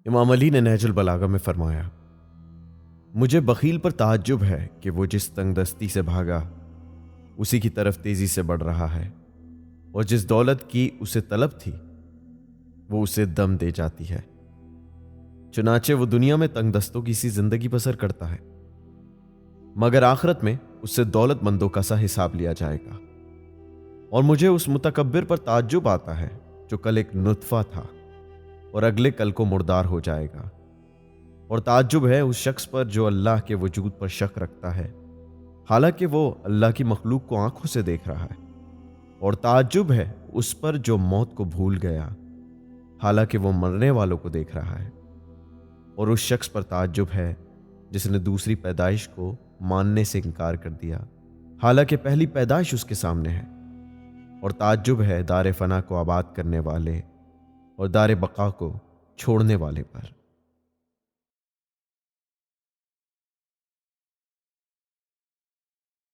امام علی نے نہج البلاغہ میں فرمایا، مجھے بخیل پر تعجب ہے کہ وہ جس تنگ دستی سے بھاگا اسی کی طرف تیزی سے بڑھ رہا ہے، اور جس دولت کی اسے طلب تھی وہ اسے دم دے جاتی ہے۔ چنانچہ وہ دنیا میں تنگ دستوں کی سی زندگی بسر کرتا ہے، مگر آخرت میں اس سے دولت مندوں کا سا حساب لیا جائے گا۔ اور مجھے اس متکبر پر تعجب آتا ہے جو کل ایک نطفہ تھا اور اگلے کل کو مردار ہو جائے گا، اور تعجب ہے اس شخص پر جو اللہ کے وجود پر شک رکھتا ہے حالانکہ وہ اللہ کی مخلوق کو آنکھوں سے دیکھ رہا ہے، اور تعجب ہے اس پر جو موت کو بھول گیا حالانکہ وہ مرنے والوں کو دیکھ رہا ہے، اور اس شخص پر تعجب ہے جس نے دوسری پیدائش کو ماننے سے انکار کر دیا حالانکہ پہلی پیدائش اس کے سامنے ہے، اور تعجب ہے دار فنا کو آباد کرنے والے اور دار بقا کو چھوڑنے والے پر۔